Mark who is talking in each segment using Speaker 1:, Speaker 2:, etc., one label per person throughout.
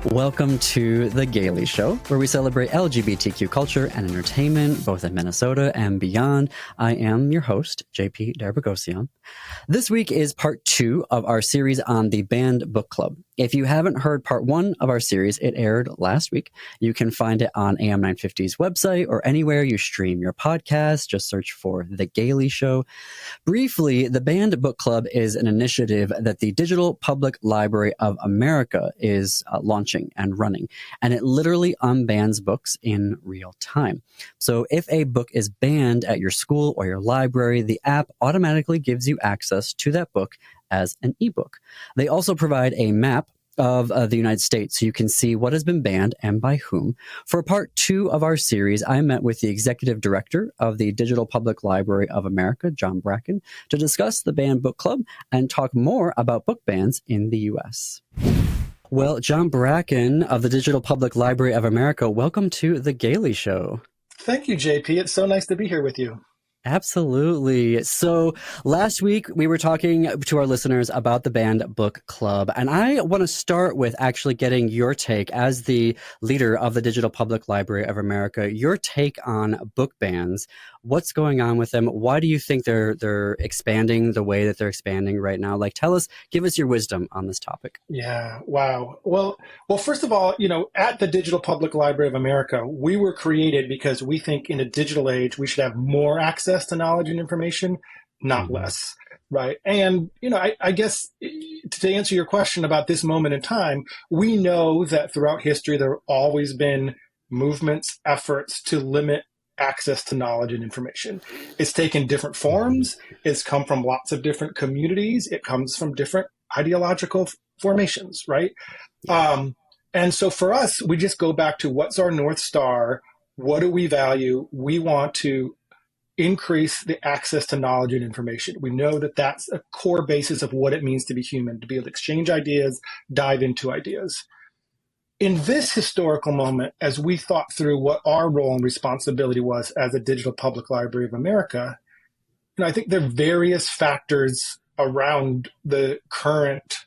Speaker 1: Welcome to The Gaily Show, where we celebrate LGBTQ culture and entertainment, both in Minnesota and beyond. I am your host, JP Darbogosian. This week is part 2 of our series on the Banned Book Club. If you haven't heard part 1 of our series, it aired last week. You can find it on AM 950's website or anywhere you stream your podcast. Just search for The Gaily Show. Briefly, the Banned Book Club is an initiative that the Digital Public Library of America is launching and running, and it literally unbans books in real time. So if a book is banned at your school or your library, the app automatically gives you access to that book as an ebook. They also provide a map of the United States so you can see what has been banned and by whom. For part 2 of our series, I met with the executive director of the Digital Public Library of America, John Bracken, to discuss the Banned Book Club and talk more about book bans in the U.S. Well, John Bracken of the Digital Public Library of America, welcome to The Gaily Show.
Speaker 2: Thank you, JP. It's so nice to be here with you.
Speaker 1: Absolutely. So last week we were talking to our listeners about the Banned Book Club, and I want to start with actually getting your take as the leader of the Digital Public Library of America, your take on book bans. What's going on with them? Why do you think they're expanding the way that they're expanding right now? Like, give us your wisdom on this topic.
Speaker 2: Yeah. Wow. Well, first of all, at the Digital Public Library of America, we were created because we think in a digital age, we should have more access to knowledge and information, not less. Right. And, I guess to answer your question about this moment in time, we know that throughout history, there have always been movements, efforts to limit access to knowledge and information. It's taken different forms. It's come from lots of different communities. It comes from different ideological formations, right? And so for us, we just go back to what's our North Star? What do we value? We want to increase the access to knowledge and information. We know that that's a core basis of what it means to be human, to be able to exchange ideas, dive into ideas. In this historical moment, as we thought through what our role and responsibility was as a Digital Public Library of America, I think there are various factors around the current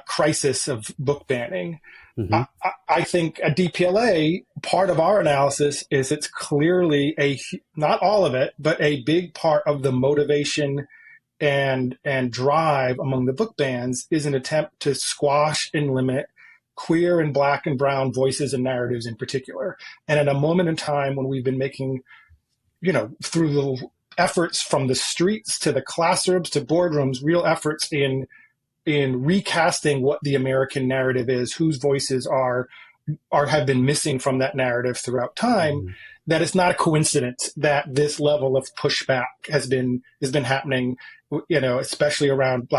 Speaker 2: crisis of book banning. I think at DPLA, part of our analysis is it's clearly not all of it, but a big part of the motivation and drive among the book bans is an attempt to squash and limit queer and Black and brown voices and narratives in particular. And at a moment in time when we've been making, through the efforts from the streets to the classrooms to boardrooms, real efforts in recasting what the American narrative is, whose voices have been missing from that narrative throughout time, that it's not a coincidence that this level of pushback has been happening, especially around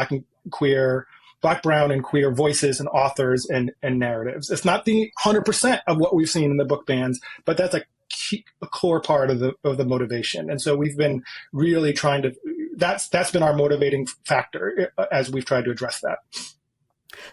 Speaker 2: Black, brown, and queer voices and authors and narratives. It's not the 100% of what we've seen in the book bans, but that's a core part of the motivation. And so we've been really trying to, that's been our motivating factor as we've tried to address that.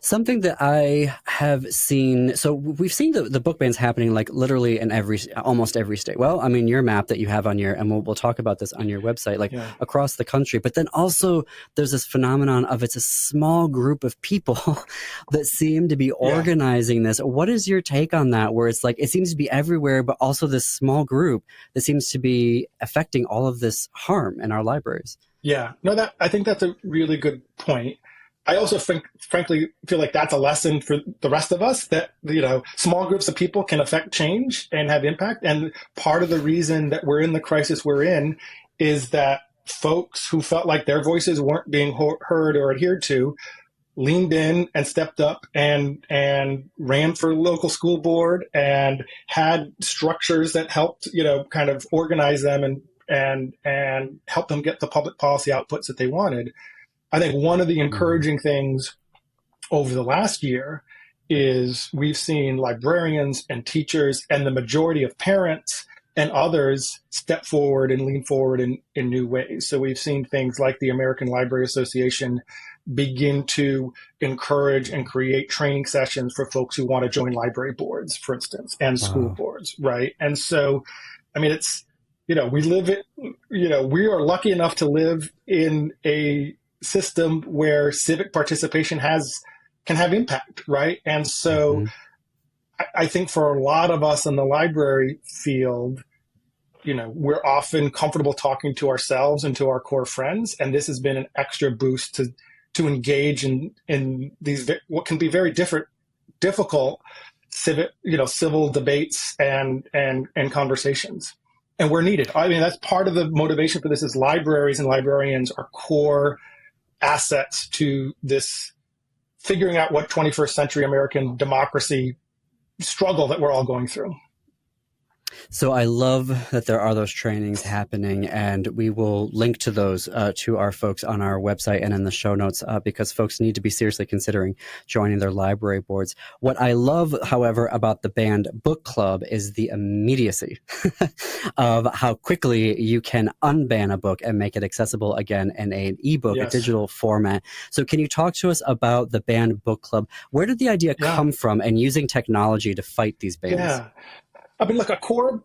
Speaker 1: Something that I have seen, so we've seen the book bans happening like literally in almost every state. Well, I mean, your map that you have on and we'll talk about this on your website, across the country. But then also there's this phenomenon of it's a small group of people that seem to be organizing this. What is your take on that? Where it's like, it seems to be everywhere, but also this small group that seems to be affecting all of this harm in our libraries.
Speaker 2: Yeah, no, I think that's a really good point. I also frankly feel like that's a lesson for the rest of us that, small groups of people can affect change and have impact. And part of the reason that we're in the crisis we're in is that folks who felt like their voices weren't being heard or adhered to leaned in and stepped up and ran for local school board and had structures that helped, kind of organize them and help them get the public policy outputs that they wanted. I think one of the encouraging things over the last year is we've seen librarians and teachers and the majority of parents and others step forward and lean forward in new ways. So we've seen things like the American Library Association begin to encourage and create training sessions for folks who want to join library boards, for instance, and school boards, right? And so, I mean, it's, we are lucky enough to live in a system where civic participation can have impact, right? And so I think for a lot of us in the library field, we're often comfortable talking to ourselves and to our core friends, and this has been an extra boost to engage in these what can be very difficult civil debates and conversations. And we're needed. I mean, that's part of the motivation for this is libraries and librarians are core assets to this figuring out what 21st century American democracy struggle that we're all going through.
Speaker 1: So I love that there are those trainings happening, and we will link to those to our folks on our website and in the show notes because folks need to be seriously considering joining their library boards. What I love, however, about the Banned Book Club is the immediacy of how quickly you can unban a book and make it accessible again in an ebook, a digital format. So can you talk to us about the Banned Book Club? Where did the idea come from, and using technology to fight these bans?
Speaker 2: Yeah. I mean, look,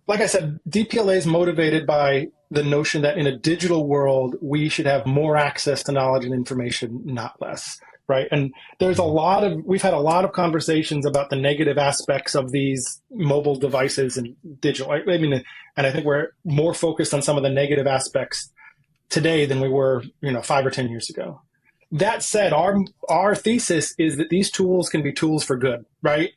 Speaker 2: like I said, DPLA is motivated by the notion that in a digital world, we should have more access to knowledge and information, not less, right? And we've had a lot of conversations about the negative aspects of these mobile devices and digital. I mean, and I think we're more focused on some of the negative aspects today than we were, 5 or 10 years ago. That said, our thesis is that these tools can be tools for good, right?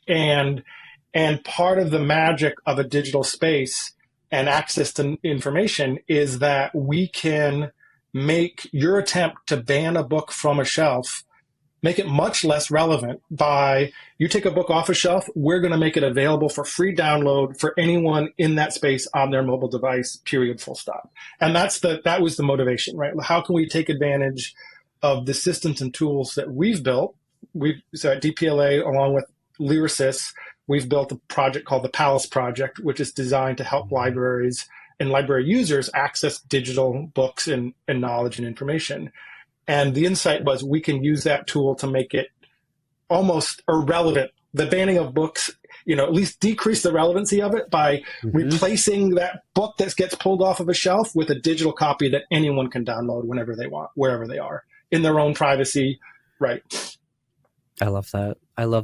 Speaker 2: And part of the magic of a digital space and access to information is that we can make your attempt to ban a book from a shelf, make it much less relevant by you take a book off a shelf, we're going to make it available for free download for anyone in that space on their mobile device, period, full stop. And that was the motivation, right? How can we take advantage of the systems and tools that we've built? So at DPLA, along with Lyrasis, we've built a project called the Palace Project, which is designed to help libraries and library users access digital books and knowledge and information. And the insight was we can use that tool to make it almost irrelevant. The banning of books, at least decrease the relevancy of it by replacing that book that gets pulled off of a shelf with a digital copy that anyone can download whenever they want, wherever they are, in their own privacy, right?
Speaker 1: I love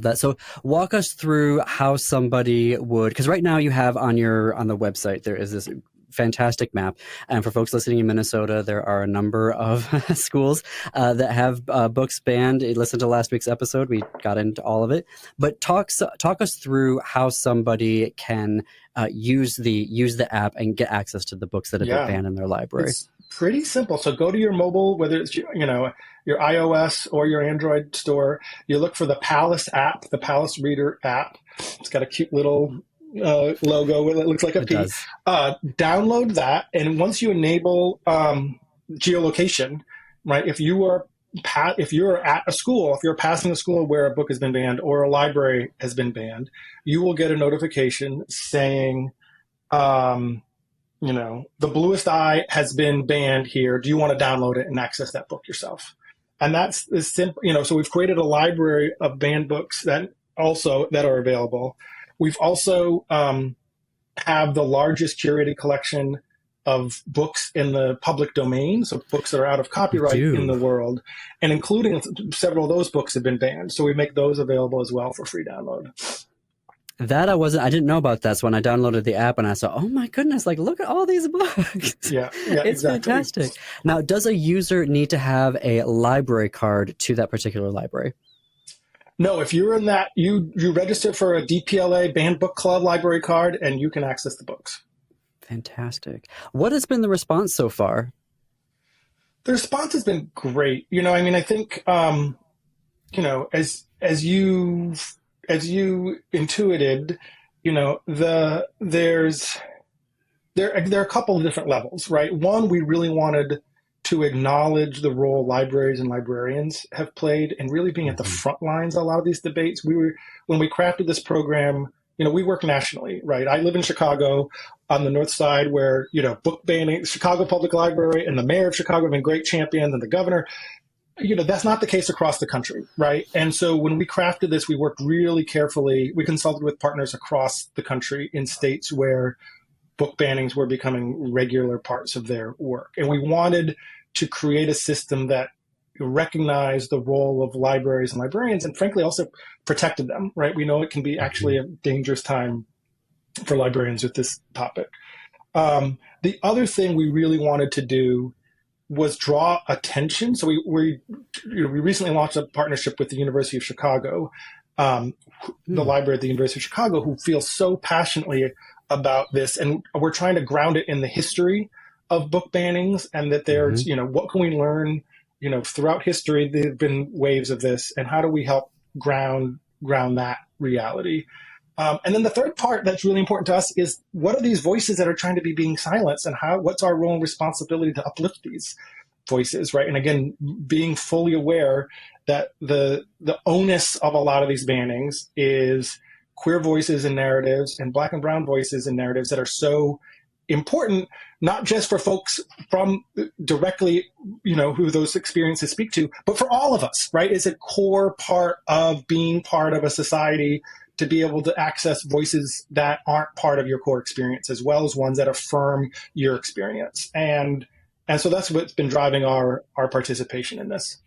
Speaker 1: that. So walk us through how somebody would, because right now you have on the website, there is this fantastic map. And for folks listening in Minnesota, there are a number of schools that have books banned. Listen to last week's episode. We got into all of it. But talk us through how somebody can use the app and get access to the books that have been banned in their library.
Speaker 2: It's pretty simple. So go to your mobile, whether it's your iOS or your Android store. You look for the Palace app, the Palace Reader app. It's got a cute little logo. It looks like a P. Download that, and once you enable geolocation, right? If you're at a school, if you're passing a school where a book has been banned or a library has been banned, you will get a notification saying, the Bluest Eye has been banned here. Do you want to download it and access that book yourself? And that's as simple. So we've created a library of banned books that are available. We've also have the largest curated collection of books in the public domain, so books that are out of copyright in the world, and including several of those books have been banned. So we make those available as well for free download.
Speaker 1: That I didn't know about that. So when I downloaded the app and I saw, oh my goodness, look at all these books.
Speaker 2: Yeah,
Speaker 1: it's
Speaker 2: exactly.
Speaker 1: Fantastic. Now, does a user need to have a library card to that particular library?
Speaker 2: No, if you're in that, you register for a DPLA Banned Book Club library card and you can access the books.
Speaker 1: Fantastic. What has been the response so far?
Speaker 2: The response has been great. I think, as you intuited, there are a couple of different levels, right? One, we really wanted to acknowledge the role libraries and librarians have played and really being at the front lines of a lot of these debates. When we crafted this program, we work nationally, right? I live in Chicago on the north side where, book banning, Chicago Public Library and the mayor of Chicago have been great champions, and the governor. That's not the case across the country, right? And so when we crafted this, we worked really carefully. We consulted with partners across the country in states where book bannings were becoming regular parts of their work. And we wanted to create a system that recognized the role of libraries and librarians, and frankly also protected them, right? We know it can be actually a dangerous time for librarians with this topic. The other thing we really wanted to do was draw attention. So we recently launched a partnership with the University of Chicago, the library at the University of Chicago, who feels so passionately about this. And we're trying to ground it in the history of book bannings, and that there's, what can we learn, throughout history, there have been waves of this, and how do we help ground that reality? And then the third part that's really important to us is, what are these voices that are trying to be being silenced, and what's our role and responsibility to uplift these voices, right? And again, being fully aware that the onus of a lot of these bannings is queer voices and narratives, and Black and brown voices and narratives that are so important, not just for folks from directly, who those experiences speak to, but for all of us, right? It's a core part of being part of a society, to be able to access voices that aren't part of your core experience, as well as ones that affirm your experience. And so that's what's been driving our participation in this.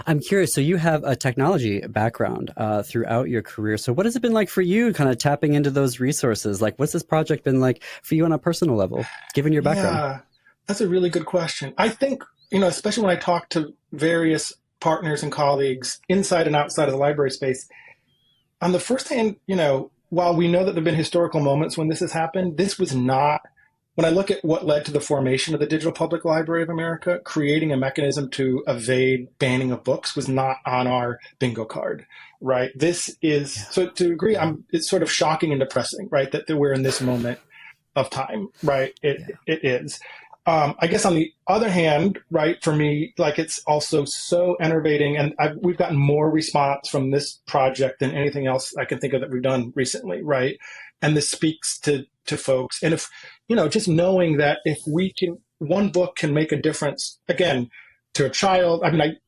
Speaker 1: I'm curious. So you have a technology background throughout your career. So what has it been like for you, kind of tapping into those resources? Like, what's this project been like for you on a personal level, given your background?
Speaker 2: Yeah, that's a really good question. I think, especially when I talk to various partners and colleagues inside and outside of the library space, on the first hand, while we know that there have been historical moments when this has happened, this was not, when I look at what led to the formation of the Digital Public Library of America, creating a mechanism to evade banning of books was not on our bingo card, right? This is, so to agree, it's sort of shocking and depressing, right? That we're in this moment of time, right? It is. I guess on the other hand, right, for me, like, it's also so enervating, and we've gotten more response from this project than anything else I can think of that we've done recently, right? And this speaks to folks. And if, just knowing that if one book can make a difference, again, to a child,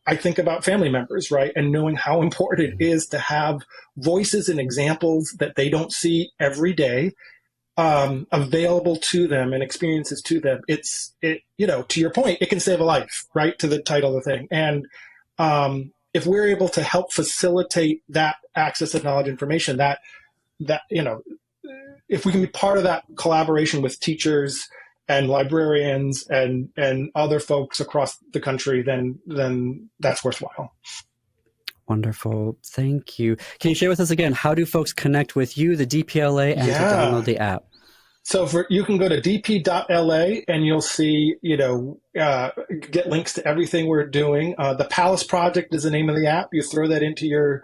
Speaker 2: I think about family members, right? And knowing how important it is to have voices and examples that they don't see every day, available to them, and experiences to them. To your point, it can save a life, right? To the title of the thing. And if we're able to help facilitate that access of knowledge information, that if we can be part of that collaboration with teachers and librarians and other folks across the country, then that's worthwhile.
Speaker 1: Wonderful. Thank you. Can you share with us again, how do folks connect with you, the DPLA, and to download the app?
Speaker 2: So you can go to dp.la and you'll see, get links to everything we're doing. The Palace Project is the name of the app. You throw that into your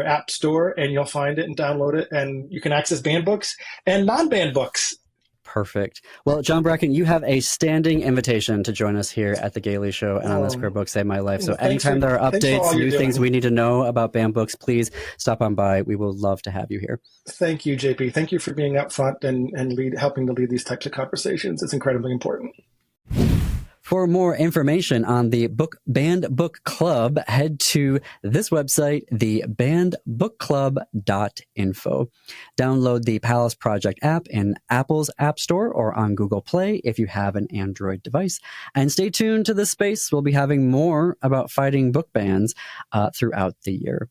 Speaker 2: app store and you'll find it and download it, and you can access banned books and non-banned books.
Speaker 1: Perfect. Well, John Bracken, you have a standing invitation to join us here at the Gaily Show and on This Queer Book Save My Life. So anytime there are updates, new things we need to know about banned books, please stop on by. We will love to have you here.
Speaker 2: Thank you, JP. Thank you for being up front and helping to lead these types of conversations. It's incredibly important.
Speaker 1: For more information on the Banned Book Club, head to this website, thebannedbookclub.info. Download the Palace Project app in Apple's App Store or on Google Play if you have an Android device. And stay tuned to this space. We'll be having more about fighting book bans throughout the year.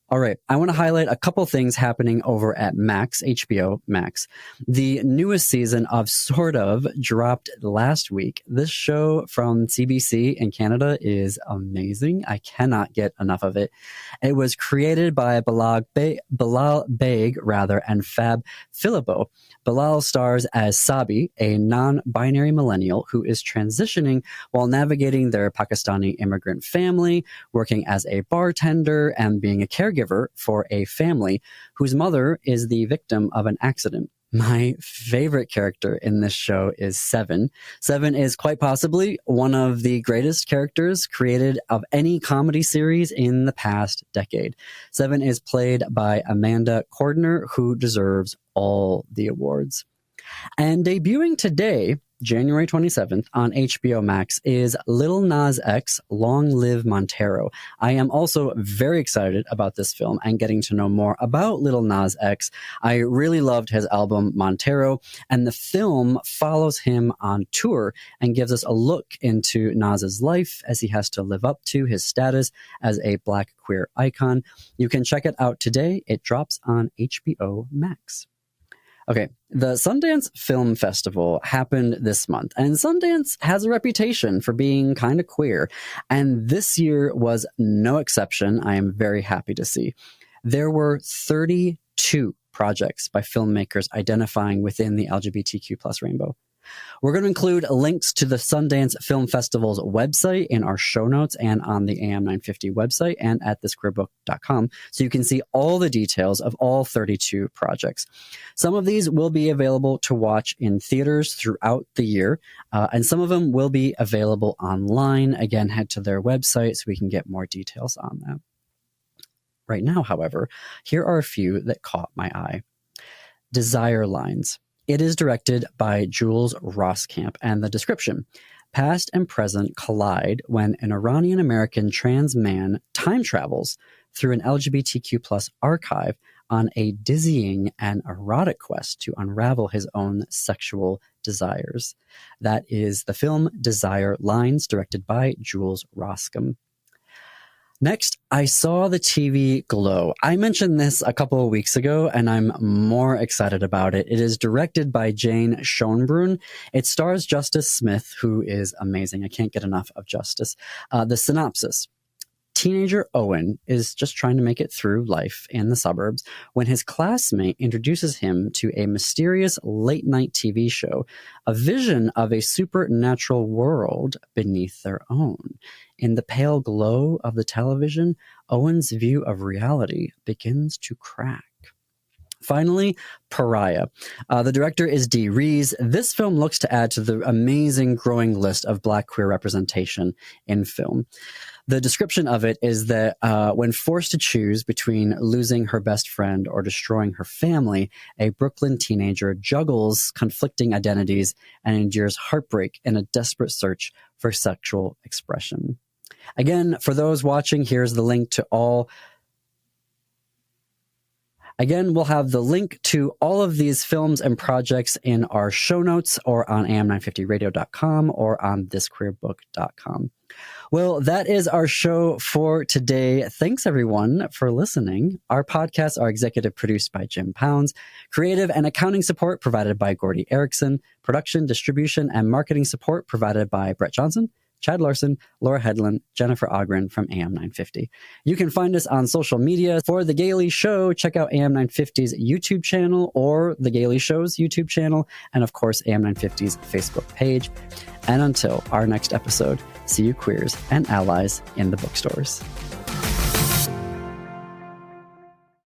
Speaker 1: All right, I want to highlight a couple things happening over at Max, HBO Max. The newest season of Sort Of dropped last week. This show from CBC in Canada is amazing. I cannot get enough of it. It was created by Bilal Baig and Fab Philippou. Bilal stars as Sabi, a non-binary millennial who is transitioning while navigating their Pakistani immigrant family, working as a bartender, and being a caregiver for a family whose mother is the victim of an accident. My favorite character in this show is Seven. Seven is quite possibly one of the greatest characters created of any comedy series in the past decade. Seven is played by Amanda Cordner, who deserves all the awards. And debuting today January 27th on HBO Max is Lil Nas X, Long Live Monetero. I am also very excited about this film and getting to know more about Lil Nas X. I really loved his album Monetero, and the film follows him on tour and gives us a look into Nas's life as he has to live up to his status as a Black queer icon. You can check it out today. It drops on HBO Max. Okay, the Sundance Film Festival happened this month, and Sundance has a reputation for being kind of queer, and this year was no exception. I am very happy to see. There were 32 projects by filmmakers identifying within the LGBTQ plus rainbow. We're going to include links to the Sundance Film Festival's website in our show notes and on the AM950 website and at thisqueerbook.com, so you can see all the details of all 32 projects. Some of these will be available to watch in theaters throughout the year, and some of them will be available online. Again, head to their website so we can get more details on that. Right now, however, here are a few that caught my eye. Desire Lines. It is directed by Jules Roskamp, and the description: past and present collide when an Iranian-American trans man time travels through an LGBTQ plus archive on a dizzying and erotic quest to unravel his own sexual desires. That is the film Desire Lines, directed by Jules Roskamp. Next, I saw the TV Glow. I mentioned this a couple of weeks ago, and I'm more excited about it. It is directed by Jane Schoenbrunn. It stars Justice Smith, who is amazing. I can't get enough of Justice. The synopsis: teenager Owen is just trying to make it through life in the suburbs when his classmate introduces him to a mysterious late-night TV show, a vision of a supernatural world beneath their own. In the pale glow of the television, Owen's view of reality begins to crack. Finally, Pariah. The director is Dee Rees. This film looks to add to the amazing growing list of Black queer representation in film. The description of it is that when forced to choose between losing her best friend or destroying her family, a Brooklyn teenager juggles conflicting identities and endures heartbreak in a desperate search for sexual expression. Again, for those watching, here's the link to all. Again, we'll have the link to all of these films and projects in our show notes or on am950radio.com or on thisqueerbook.com. Well, that is our show for today. Thanks, everyone, for listening. Our podcasts are executive produced by Jim Pounds, creative and accounting support provided by Gordy Erickson, production, distribution, and marketing support provided by Brett Johnson, Chad Larson, Laura Hedlund, Jennifer Ogren from AM950. You can find us on social media. For The Gaily Show, check out AM950's YouTube channel or The Gaily Show's YouTube channel, and of course, AM950's Facebook page. And until our next episode, see you queers and allies in the bookstores.